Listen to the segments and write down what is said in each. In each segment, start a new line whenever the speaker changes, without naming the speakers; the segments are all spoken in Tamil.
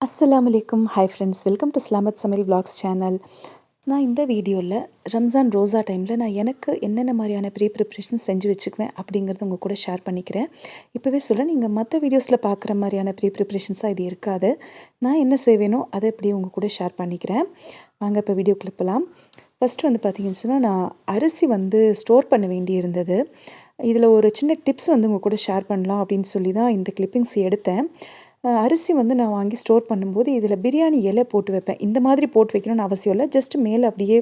அஸ்ஸலாமு அலைக்கும். ஹாய் ஃப்ரெண்ட்ஸ், வெல்கம் டு ஸ்லாமத் சமையல் விலாக்ஸ் சேனல். நான் இந்த வீடியோவில் ரம்ஜான் ரோஸா டைமில் நான் எனக்கு என்னென்ன மாதிரியான ப்ரிப்ரேஷன்ஸ் செஞ்சு வச்சுக்குவேன் அப்படிங்கிறத உங்கள் கூட ஷேர் பண்ணிக்கிறேன். இப்போவே சொல்கிறேன், நீங்கள் மற்ற வீடியோஸில் பார்க்குற மாதிரியான ப்ரிப்ரேஷன்ஸாக இது இருக்காது. நான் என்ன செய்வேனோ அதை அப்படியே உங்கள் கூட ஷேர் பண்ணிக்கிறேன். வாங்க இப்போ வீடியோ கிளிப்பலாம். ஃபஸ்ட்டு பார்த்தீங்கன்னு சொன்னால், நான் அரிசி ஸ்டோர் பண்ண வேண்டி இருந்தது. இதில் ஒரு சின்ன டிப்ஸ் உங்கள் கூட ஷேர் பண்ணலாம் அப்படின்னு சொல்லி தான் இந்த கிளிப்பிங்ஸ் எடுத்தேன். அரிசி நான் வாங்கி ஸ்டோர் பண்ணும்போது இதில் பிரியாணி இலை போட்டு வைப்பேன். இந்த மாதிரி போட்டு வைக்கணும்னு அவசியம் இல்லை. ஜஸ்ட் மேலே அப்படியே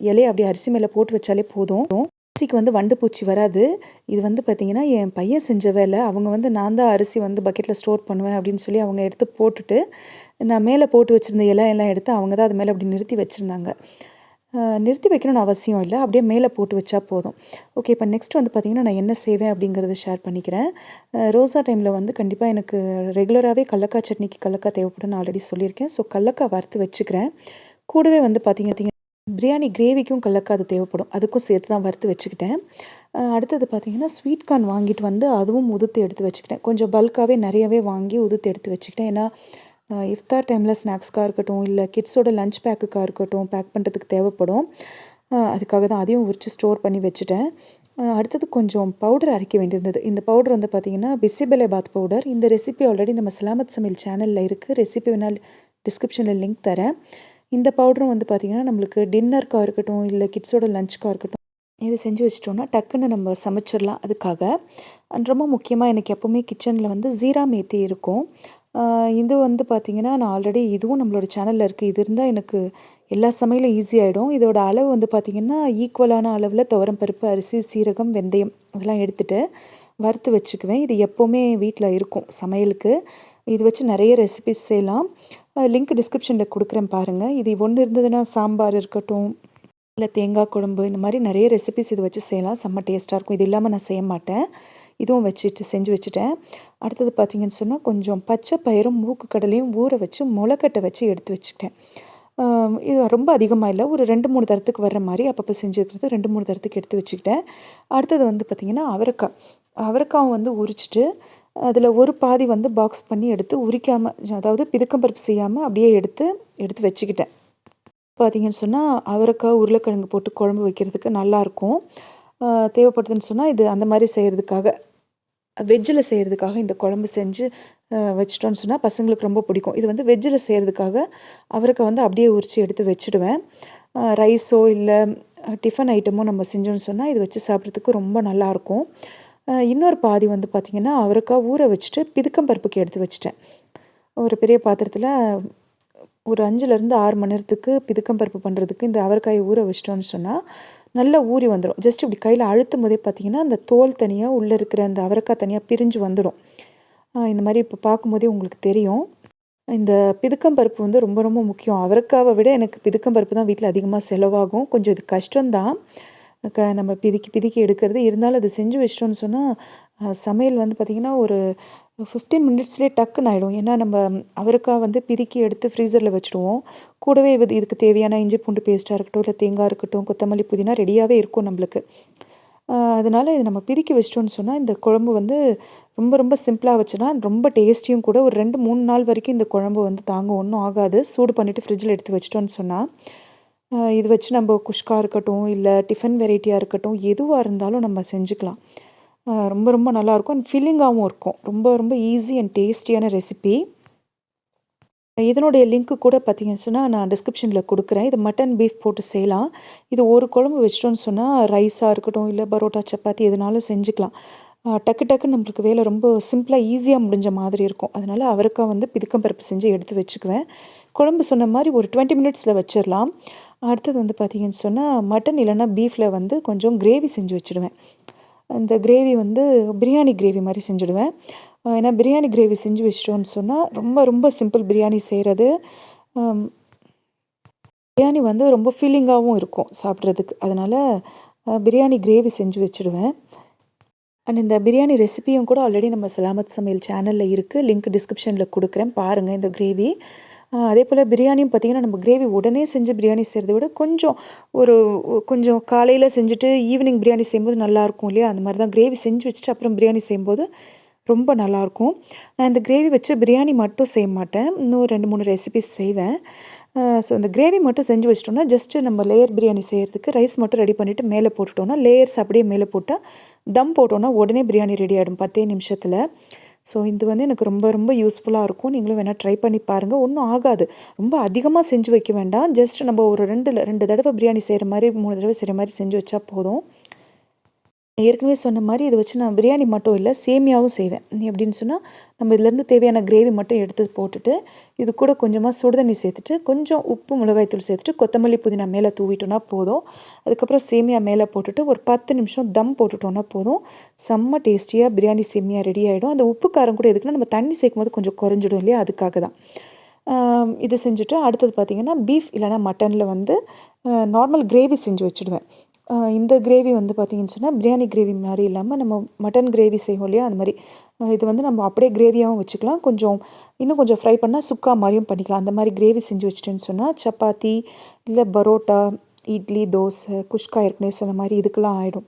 இலையை அப்படியே அரிசி மேலே போட்டு வச்சாலே போதும். அரிசிக்கு வண்டு பூச்சி வராது. இது பார்த்திங்கன்னா, என் பையன் செஞ்ச வேலை. அவங்க நான் தான் அரிசி பக்கெட்டில் ஸ்டோர் பண்ணுவேன் அப்படின்னு சொல்லி அவங்க எடுத்து போட்டுட்டு, நான் மேலே போட்டு வச்சுருந்த இலை எல்லாம் எடுத்து அவங்க தான் அது மேலே அப்படி நிறுத்தி வச்சுருந்தாங்க. நிறுத்தி வைக்கணும்னு அவசியம் இல்லை. அப்படியே மேலே போட்டு வச்சா போதும். ஓகே, இப்போ நெக்ஸ்ட் பார்த்திங்கன்னா, நான் என்ன செய்வேன் அப்படிங்கிறத ஷேர் பண்ணிக்கிறேன். ரோஸா டைமில் கண்டிப்பாக எனக்கு ரெகுலராகவே கடலக்காய் சட்னிக்கு கடலக்காய் தேவைப்படும்னு ஆல்ரெடி சொல்லியிருக்கேன். ஸோ கடலக்காய் வறுத்து வச்சுக்கிறேன். கூடவே பார்த்திங்கன்னா, பிரியாணி கிரேவிக்கும் கடலக்காய் அது தேவைப்படும். அதுக்கும் சேர்த்து தான் வறுத்து வச்சுக்கிட்டேன். அடுத்தது பார்த்திங்கன்னா, ஸ்வீட் கார்ன் வாங்கிட்டு அதுவும் உதுத்து எடுத்து வச்சுக்கிட்டேன். கொஞ்சம் பல்காகவே நிறையவே வாங்கி உதுத்து எடுத்து வச்சுக்கிட்டேன். ஏன்னா இஃப்தார் டைமில் ஸ்நாக்ஸ்க்காக இருக்கட்டும், இல்லை கிட்ஸோட லஞ்ச் பேக்குக்காக இருக்கட்டும், பேக் பண்ணுறதுக்கு தேவைப்படும். அதுக்காக தான் அதையும் உரித்து ஸ்டோர் பண்ணி வச்சுட்டேன். அடுத்தது கொஞ்சம் பவுடர் அரைக்க வேண்டியிருந்தது. இந்த பவுடர் பார்த்திங்கன்னா, பிசிபெலே பாத் பவுடர். இந்த ரெசிபி ஆல்ரெடி நம்ம சலாமத் சமையல் சேனலில் இருக்குது. ரெசிபி வேணால் டிஸ்கிரிப்ஷனில் லிங்க் தரேன். இந்த பவுடரும் பார்த்திங்கன்னா, நம்மளுக்கு டின்னருக்காக இருக்கட்டும், இல்லை கிட்ஸோட லஞ்சுக்காக இருக்கட்டும், இது செஞ்சு வச்சிட்டோன்னா டக்குன்னு நம்ம சமைச்சிடலாம். அதுக்காக ரொம்ப முக்கியமாக எனக்கு எப்போவுமே கிச்சனில் ஜீரா மேத்தி இருக்கும். இது பார்த்திங்கன்னா, நான் ஆல்ரெடி இதுவும் நம்மளோட சேனலில் இருக்குது. இது இருந்தால் எனக்கு எல்லா சமையலும் ஈஸியாகிடும். இதோட அளவு பார்த்திங்கன்னா, ஈக்குவலான அளவில் துவரம்பருப்பு, அரிசி, சீரகம், வெந்தயம் இதெல்லாம் எடுத்துகிட்டு வறுத்து வச்சுக்குவேன். இது எப்போவுமே வீட்டில் இருக்கும் சமையலுக்கு. இது வச்சு நிறைய ரெசிபிஸ் செய்யலாம். லிங்க் டிஸ்கிரிப்ஷனில் கொடுக்குறேன் பாருங்கள். இது ஒன்று இருந்ததுன்னா சாம்பார் இருக்கட்டும், இல்லை தேங்காய் குழம்பு, இந்த மாதிரி நிறைய ரெசிபிஸ் இது வச்சு செய்யலாம். செம்ம டேஸ்ட்டாக இருக்கும். இது இல்லாமல் நான் செய்ய மாட்டேன். இதுவும் செஞ்சு வச்சுட்டேன். அடுத்தது பார்த்திங்கன்னு சொன்னால், கொஞ்சம் பச்சை பயிரும் மூக்கு கடலையும் ஊற வச்சு முளைக்கட்டை வச்சு எடுத்து வச்சுக்கிட்டேன். இது ரொம்ப அதிகமாக இல்லை, ஒரு 2-3 தரத்துக்கு வர்ற மாதிரி அப்பப்போ செஞ்சுக்கிறது 2-3 தரத்துக்கு எடுத்து வச்சுக்கிட்டேன். அடுத்தது பார்த்திங்கன்னா, அவரைக்காவும் உரிச்சிட்டு அதில் ஒரு பாதி பாக்ஸ் பண்ணி எடுத்து உரிக்காமல், அதாவது பிதுக்கம்பருப்பு செய்யாமல் அப்படியே எடுத்து வச்சுக்கிட்டேன். பார்த்திங்கன்னு சொன்னால், அவரைக்காய் உருளைக்கிழங்கு போட்டு குழம்பு வைக்கிறதுக்கு நல்லாயிருக்கும். தேவைப்படுதுன்னு சொன்னால், இது அந்த மாதிரி செய்கிறதுக்காக, வெஜ்ஜில் செய்கிறதுக்காக இந்த குழம்பு செஞ்சு வச்சிட்டோன்னு சொன்னால் பசங்களுக்கு ரொம்ப பிடிக்கும். இது வெஜ்ஜில் செய்கிறதுக்காக அவரைக்காய் அப்படியே உரித்து எடுத்து வச்சுடுவேன். ரைஸோ இல்லை டிஃபன் ஐட்டமோ நம்ம செஞ்சோன்னு சொன்னால் இது வச்சு சாப்பிட்றதுக்கு ரொம்ப நல்லாயிருக்கும். இன்னொரு பாதி பார்த்திங்கன்னா, அவரைக்காய் ஊற வச்சுட்டு பிதுக்கம்பருப்புக்கு எடுத்து வச்சுட்டேன். ஒரு பெரிய பாத்திரத்தில் ஒரு 5லேருந்து 6 மணி நேரத்துக்கு பிதுக்கம்பருப்பு பண்ணுறதுக்கு இந்த அவரைக்காயை ஊற வச்சிட்டோன்னு சொன்னால் நல்லா ஊறி வந்துடும். ஜஸ்ட் இப்படி கையில் அழுத்தும் போதே பார்த்திங்கன்னா, அந்த தோல் தனியாக, உள்ளே இருக்கிற அந்த அவரைக்காய் தனியாக பிரிஞ்சு வந்துடும். இந்த மாதிரி இப்போ பார்க்கும்போதே உங்களுக்கு தெரியும். இந்த பிதுக்கம்பருப்பு ரொம்ப ரொம்ப முக்கியம். அவரைக்காவை விட எனக்கு பிதுக்கம்பருப்பு தான் வீட்டில் அதிகமாக செலவாகும். கொஞ்சம் இது கஷ்டம்தான், நம்ம பிதுக்கி எடுக்கிறது. இருந்தாலும் அது செஞ்சு வச்சிட்டோன்னு சொன்னால் சமையல் பார்த்திங்கன்னா, ஒரு 15 மினிட்ஸ்லேயே டக்குன்னு ஆகிடும். ஏன்னா நம்ம அவரைக்காய் பிதுக்கி எடுத்து ஃப்ரீசரில் வச்சுடுவோம். கூடவே இதுக்கு தேவையான இஞ்சி பூண்டு பேஸ்ட்டாக இருக்கட்டும், இல்லை தேங்காய் இருக்கட்டும், கொத்தமல்லி, புதினா ரெடியாகவே இருக்கும் நம்மளுக்கு. அதனால் இது நம்ம பிதுக்கி வச்சிட்டோன்னு சொன்னால் இந்த குழம்பு ரொம்ப ரொம்ப சிம்பிளாக வச்சுனா ரொம்ப டேஸ்டியும் கூட. ஒரு 2-3 நாள் வரைக்கும் இந்த குழம்பு தாங்கும், ஒன்றும் ஆகாது. சூடு பண்ணிவிட்டு ஃப்ரிட்ஜில் எடுத்து வச்சிட்டோன்னு சொன்னால், இது வச்சு நம்ம குஷ்கா இருக்கட்டும், இல்லை டிஃபன் வெரைட்டியாக இருக்கட்டும், எதுவாக இருந்தாலும் நம்ம செஞ்சுக்கலாம். ரொம்ப ரொம்ப நல்லாயிருக்கும் அண்ட் ஃபில்லிங்காகவும் இருக்கும். ரொம்ப ரொம்ப ஈஸி அண்ட் டேஸ்டியான ரெசிபி. இதனுடைய லிங்க்கு கூட பார்த்திங்கன்னு சொன்னால் நான் டிஸ்கிரிப்ஷனில் கொடுக்குறேன். இது மட்டன், பீஃப் போட்டு செய்யலாம். இது ஒரு குழம்பு வச்சிட்டோன்னு சொன்னால் ரைஸாக இருக்கட்டும், இல்லை பரோட்டா, சப்பாத்தி எதுனாலும் செஞ்சுக்கலாம். டக்குன்னு நம்மளுக்கு வேலை ரொம்ப சிம்பிளாக ஈஸியாக முடிஞ்ச மாதிரி இருக்கும். அதனால் அவரைக்காய் பிதுக்கம்பருப்பு செஞ்சு எடுத்து வச்சுக்குவேன். குழம்பு சொன்ன மாதிரி ஒரு 20 மினிட்ஸில் வச்சிடலாம். அடுத்தது பார்த்திங்கன்னு சொன்னால், மட்டன் இல்லைன்னா பீஃபில் கொஞ்சம் கிரேவி செஞ்சு வச்சுடுவேன். இந்த கிரேவி பிரியாணி கிரேவி மாதிரி செஞ்சுடுவேன். ஏன்னா பிரியாணி கிரேவி செஞ்சு வச்சிட்டோன்னு சொன்னால் ரொம்ப ரொம்ப சிம்பிள் பிரியாணி செய்கிறது. பிரியாணி ரொம்ப ஃபீலிங்காகவும் இருக்கும் சாப்பிட்றதுக்கு. அதனால் பிரியாணி கிரேவி செஞ்சு வச்சுடுவேன். அண்ட் இந்த பிரியாணி ரெசிபியும் கூட ஆல்ரெடி நம்ம சலாமத் சமையல் சேனலில் இருக்குது. லிங்க் டிஸ்கிரிப்ஷனில் கொடுக்குறேன் பாருங்கள் இந்த கிரேவி. அதே போல் பிரியாணியும் பார்த்திங்கன்னா, நம்ம கிரேவி உடனே செஞ்சு பிரியாணி செய்கிறத விட கொஞ்சம் காலையில் செஞ்சுட்டு ஈவினிங் பிரியாணி செய்யும்போது நல்லாயிருக்கும் இல்லையா? அந்த மாதிரி தான் கிரேவி செஞ்சு வச்சுட்டு அப்புறம் பிரியாணி செய்யும்போது ரொம்ப நல்லாயிருக்கும். நான் இந்த கிரேவி வச்சு பிரியாணி மட்டும் செய்ய மாட்டேன். இன்னும் 2, 3 ரெசிபீஸ் செய்வேன். ஸோ இந்த கிரேவி மட்டும் செஞ்சு வச்சுட்டோம்னா, ஜஸ்ட்டு நம்ம லேயர் பிரியாணி செய்கிறதுக்கு ரைஸ் மட்டும் ரெடி பண்ணிவிட்டு மேலே போட்டுட்டோம்னா, லேயர்ஸ் அப்படியே மேலே போட்டா, தம் போட்டோம்னா உடனே பிரியாணி ரெடி ஆகிடும் 10 நிமிஷத்தில். ஸோ இது வந்து எனக்கு ரொம்ப ரொம்ப யூஸ்ஃபுல்லாக இருக்கும். நீங்களும் வேணால் ட்ரை பண்ணி பாருங்கள். ஒன்றும் ஆகாது. ரொம்ப அதிகமாக செஞ்சு வைக்க வேண்டாம். ஜஸ்ட் நம்ம ஒரு 2 தடவை பிரியாணி செய்கிற மாதிரி 3 தடவை செய்கிற மாதிரி செஞ்சு வச்சா போதும். ஏற்கனவே சொன்ன மாதிரி இதை வச்சு நான் பிரியாணி மட்டும் இல்லை, சேமியாவும் செய்வேன். எப்படின்னு சொன்னால், நம்ம இதுலேருந்து தேவையான கிரேவி மட்டும் எடுத்து போட்டுட்டு, இது கூட கொஞ்சமாக சுடுதண்ணி சேர்த்துட்டு, கொஞ்சம் உப்பு, மிளகாய்த்தூள் சேர்த்துட்டு, கொத்தமல்லி, புதினா மேலே தூவிட்டோன்னா போதும். அதுக்கப்புறம் சேமியா மேலே போட்டுட்டு, ஒரு 10 நிமிஷம் தம் போட்டுட்டோன்னா போதும். செம்ம டேஸ்டியாக பிரியாணி சேமியா ரெடி ஆகிடும். அந்த உப்பு காரம் கூட எதுக்குன்னா, நம்ம தண்ணி சேர்க்கும்போது கொஞ்சம் குறைஞ்சிடும் இல்லையா, அதுக்காக தான். இது செஞ்சுட்டு அடுத்தது பார்த்திங்கன்னா, பீஃப் இல்லைனா மட்டனில் வந்து நார்மல் கிரேவி செஞ்சு வச்சுடுவேன். இந்த கிரேவி வந்து பார்த்திங்கன்னு சொன்னால், பிரியாணி கிரேவி மாதிரி இல்லாமல் நம்ம மட்டன் கிரேவி செய்வோம் இல்லையா, அது மாதிரி. இது வந்து நம்ம அப்படியே கிரேவியாகவும் வச்சுக்கலாம். இன்னும் கொஞ்சம் ஃப்ரை பண்ணால் சுக்கா மாதிரியும் பண்ணிக்கலாம். அந்த மாதிரி கிரேவி செஞ்சு வச்சுட்டேன்னு சொன்னால், சப்பாத்தி இல்லை பரோட்டா, இட்லி, தோசை, குஷ்கா ஏற்கனவே சொன்ன மாதிரி இதுக்கெல்லாம் ஆகிடும்.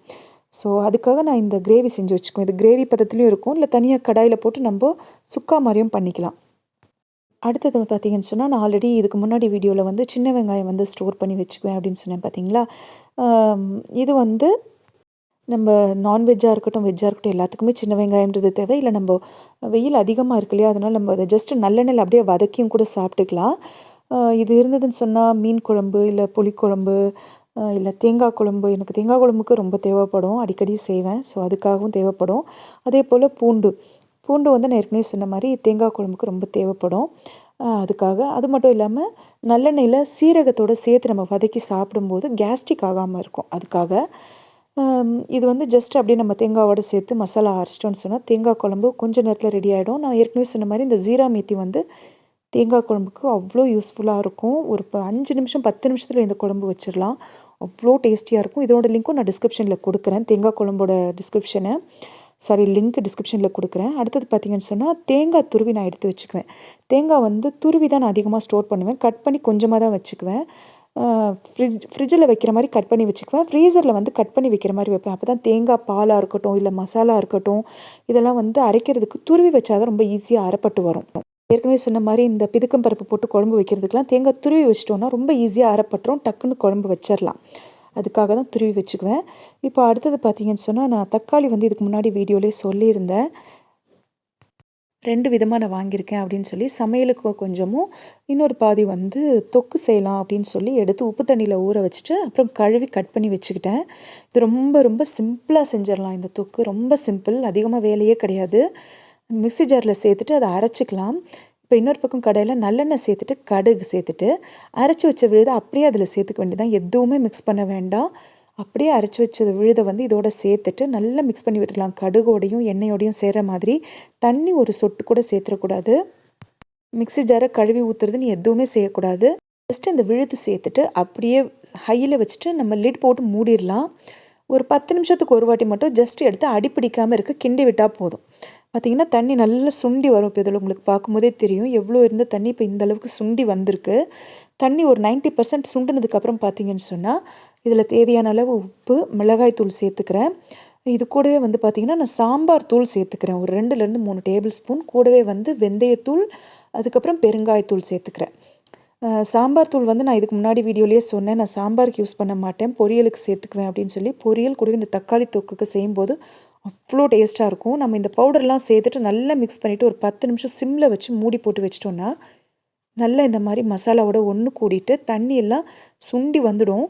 ஸோ அதுக்காக நான் இந்த கிரேவி செஞ்சு வச்சுக்குவேன். இது கிரேவி பதத்துலேயும் இருக்கும், இல்லை தனியாக கடாயில் போட்டு நம்ம சுக்கா மாதிரியும் பண்ணிக்கலாம். அடுத்தது பார்த்தீங்கன்னு சொன்னால், நான் ஆல்ரெடி இதுக்கு முன்னாடி வீடியோவில் வந்து சின்ன வெங்காயம் வந்து ஸ்டோர் பண்ணி வச்சுக்குவேன் அப்படின்னு சொன்னேன் பார்த்தீங்களா. இது வந்து நம்ம நான்வெஜ்ஜாக இருக்கட்டும், வெஜ்ஜாக இருக்கட்டும் எல்லாத்துக்குமே சின்ன வெங்காயம்ன்றது தேவை. இல்லை நம்ம வெயில் அதிகமாக இருக்கு இல்லையா, அதனால் நம்ம அதை ஜஸ்ட்டு நல்லெண்ணெயில் அப்படியே வதக்கியும் கூட சாப்பிட்டுக்கலாம். இது இருந்ததுன்னு சொன்னால் மீன் குழம்பு, இல்லை புளிக்குழம்பு, இல்லை தேங்காய் குழம்பு. எனக்கு தேங்காய் குழம்புக்கு ரொம்ப தேவைப்படும், அடிக்கடி செய்வேன். ஸோ அதுக்காகவும் தேவைப்படும். அதே போல் பூண்டு வந்து நான் ஏற்கனவே சொன்ன மாதிரி தேங்காய் குழம்புக்கு ரொம்ப தேவைப்படும். அதுக்காக. அது மட்டும் இல்லாமல் நல்லெண்ணெயில் சீரகத்தோடு சேர்த்து நம்ம வதக்கி சாப்பிடும்போது கேஸ்ட்ரிக் ஆகாமல் இருக்கும், அதுக்காக. இது வந்து ஜஸ்ட் அப்படியே நம்ம தேங்காவோடு சேர்த்து மசாலா அரைச்சிட்டோன்னு சொன்னால் தேங்காய் குழம்பு கொஞ்சம் நேரத்தில் ரெடி ஆகிடும். நான் ஏற்கனவே சொன்ன மாதிரி இந்த ஜீரா மேத்தி வந்து தேங்காய் குழம்புக்கு அவ்வளோ யூஸ்ஃபுல்லாக இருக்கும். ஒரு 5 நிமிஷம் 10 நிமிஷத்தில் இந்த குழம்பு வச்சிடலாம். அவ்வளோ டேஸ்டியாக இருக்கும். இதோட லிங்க்கும் நான் டிஸ்கிரிப்ஷனில் கொடுக்குறேன், தேங்காய் குழம்போட லிங்க் டிஸ்கிரிப்ஷனில் கொடுக்குறேன். அடுத்தது பார்த்திங்கன்னு சொன்னால், தேங்காய் துருவி நான் எடுத்து வச்சுக்குவேன். தேங்காய் வந்து துருவி தான் நான் அதிகமாக ஸ்டோர் பண்ணுவேன். கட் பண்ணி கொஞ்சமாக தான் வச்சுக்குவேன். ஃப்ரிட்ஜில் வைக்கிற மாதிரி கட் பண்ணி வச்சுக்குவேன். ஃப்ரீசரில் வந்து கட் பண்ணி வைக்கிற மாதிரி வைப்பேன். அப்போ தான் தேங்காய் பாலாக இருக்கட்டும், இல்லை மசாலா இருக்கட்டும், இதெல்லாம் வந்து அரைக்கிறதுக்கு துருவி வச்சா தான் ரொம்ப ஈஸியாக அரைப்பட்டு வரும். ஏற்கனவே சொன்ன மாதிரி இந்த பிதுக்கம் பருப்பு போட்டு குழம்பு வைக்கிறதுக்கெலாம் தேங்காய் துருவி வச்சிட்டோன்னா ரொம்ப ஈஸியாக அரைப்பட்டுரும், டக்குன்னு குழம்பு வச்சிடலாம். அதுக்காக தான் துருவி வச்சுக்குவேன். இப்போ அடுத்தது பார்த்திங்கன்னு சொன்னால், நான் தக்காளி வந்து இதுக்கு முன்னாடி வீடியோலேயே சொல்லியிருந்தேன். 2 விதமாக நான் வாங்கியிருக்கேன் அப்படின்னு சொல்லி, சமையலுக்கு கொஞ்சமும், இன்னொரு பாதி வந்து தொக்கு செய்யலாம் அப்படின்னு சொல்லி எடுத்து உப்பு தண்ணியில் ஊற வச்சுட்டு அப்புறம் கழுவி கட் பண்ணி வச்சுக்கிட்டேன். இது ரொம்ப ரொம்ப சிம்பிளாக செஞ்சிடலாம். இந்த தொக்கு ரொம்ப சிம்பிள், அதிகமாக வேலையே கிடையாது. மிக்ஸி ஜாரில் சேர்த்துட்டு அதை அரைச்சிக்கலாம். இப்போ இன்னொரு பக்கம் கடாயில் நல்லெண்ணெய் சேர்த்துட்டு கடுகு சேர்த்துட்டு அரைச்சி வச்ச விழுதை அப்படியே அதில் சேர்த்துக்க வேண்டியதான். எதுவுமே மிக்ஸ் பண்ண வேண்டாம். அப்படியே அரைச்சி வச்ச விழுதை வந்து இதோட சேர்த்துட்டு நல்லா மிக்ஸ் பண்ணி விட்டுடலாம். கடுகோடையும் எண்ணெயோடையும் சேர்கிற மாதிரி. தண்ணி ஒரு சொட்டு கூட சேர்த்துடக்கூடாது. மிக்ஸி ஜாரை கழுவி ஊற்றுறதுன்னு எதுவுமே செய்யக்கூடாது. ஜஸ்ட்டு இந்த விழுது சேர்த்துட்டு அப்படியே ஹையில் வச்சுட்டு நம்ம லிட் போட்டு மூடிடலாம். ஒரு 10 நிமிஷத்துக்கு ஒரு வாட்டி மட்டும் ஜஸ்ட் எடுத்து அடிப்பிடிக்காமல் இருக்க கிண்டி விட்டால் போதும். பார்த்திங்கன்னா தண்ணி நல்லா சுண்டி வரும். இப்போ இதில் உங்களுக்கு பார்க்கும்போதே தெரியும் எவ்வளோ இருந்த தண்ணி இப்போ இந்த அளவுக்கு சுண்டி வந்திருக்கு. தண்ணி ஒரு 90% சுண்டினதுக்கப்புறம் பார்த்திங்கன்னு சொன்னால், இதில் தேவையான அளவு உப்பு, மிளகாய் தூள் சேர்த்துக்கிறேன். இது கூடவே வந்து பார்த்திங்கன்னா நான் சாம்பார் தூள் சேர்த்துக்கிறேன். ஒரு 2லேருந்து 3 டேபிள் ஸ்பூன். கூடவே வந்து வெந்தயத்தூள், அதுக்கப்புறம் பெருங்காயத்தூள் சேர்த்துக்கிறேன். சாம்பார் தூள் வந்து நான் இதுக்கு முன்னாடி வீடியோலேயே சொன்னேன், நான் சாம்பாருக்கு யூஸ் பண்ண மாட்டேன், பொரியலுக்கு சேர்த்துக்குவேன் அப்படின்னு சொல்லி. பொரியல் கூடவே இந்த தக்காளி தொக்குக்கு செய்யும்போது அவ்வளோ டேஸ்ட்டாக இருக்கும். நம்ம இந்த பவுடர்லாம் சேர்த்துட்டு நல்லா மிக்ஸ் பண்ணிவிட்டு ஒரு 10 நிமிஷம் சிம்மில் வச்சு மூடி போட்டு வச்சிட்டோன்னா, நல்லா இந்த மாதிரி மசாலாவோட ஒன்று கூடிட்டு தண்ணியெல்லாம் சுண்டி வந்துடும்.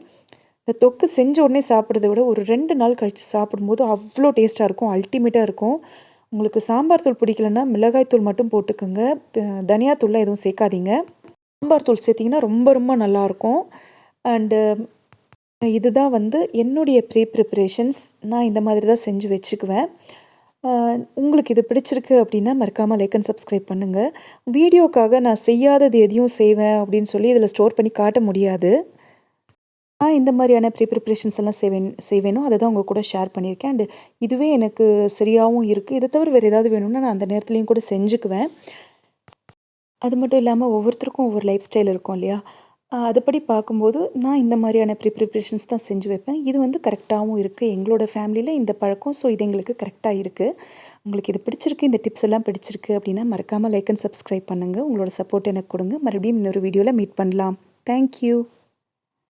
இந்த தொக்கு செஞ்ச உடனே சாப்பிட்றத விட ஒரு 2 நாள் கழித்து சாப்பிடும்போது அவ்வளோ டேஸ்ட்டாக இருக்கும், அல்டிமேட்டாக இருக்கும். உங்களுக்கு சாம்பார் தூள் பிடிக்கலன்னா மிளகாய்த்தூள் மட்டும் போட்டுக்கோங்க, தனியாத்தூள்லாம் எதுவும் சேர்க்காதீங்க. சாம்பார் தூள் சேர்த்திங்கன்னா ரொம்ப ரொம்ப நல்லாயிருக்கும். அண்டு இதுதான் வந்து என்னுடைய ப்ரிப்ரேஷன்ஸ். நான் இந்த மாதிரி தான் செஞ்சு வச்சுக்குவேன். உங்களுக்கு இது பிடிச்சிருக்கு அப்படின்னா மறக்காமல் லைக் அண்ட் சப்ஸ்கிரைப் பண்ணுங்கள். வீடியோக்காக நான் செய்யாதது எதையும் செய்வேன் அப்படின்னு சொல்லி இதில் ஸ்டோர் பண்ணி காட்ட முடியாது. நான் இந்த மாதிரியான ப்ரிப்ரேஷன்ஸ் எல்லாம் செய்வேனோ அதை தான் உங்கள் கூட ஷேர் பண்ணியிருக்கேன். அண்டு இதுவே எனக்கு சரியாகவும் இருக்குது. இதை தவிர வேறு ஏதாவது வேணும்னா நான் அந்த நேரத்துலையும் கூட செஞ்சுக்குவேன். அது மட்டும் இல்லாமல் ஒவ்வொருத்தருக்கும் ஒவ்வொரு லைஃப் ஸ்டைல் இருக்கும் இல்லையா. அதுபடி பார்க்கும்போது நான் இந்த மாதிரியான ப்ரிப்ரேஷன்ஸ் தான் செஞ்சு வைப்பேன். இது வந்து கரெக்டாகவும் இருக்குது. எங்களோட ஃபேமிலியில் இந்த பழக்கம். ஸோ இது எங்களுக்கு கரெக்டாக இருக்குது. உங்களுக்கு இது பிடிச்சிருக்கு, இந்த டிப்ஸ் எல்லாம் பிடிச்சிருக்கு அப்படின்னா மறக்காமல் லைக் அண்ட் சப்ஸ்கிரைப் பண்ணுங்கள். உங்களோட சப்போர்ட் எனக்கு கொடுங்க. மறுபடியும் இன்னொரு வீடியோவில் மீட் பண்ணலாம். Thank you.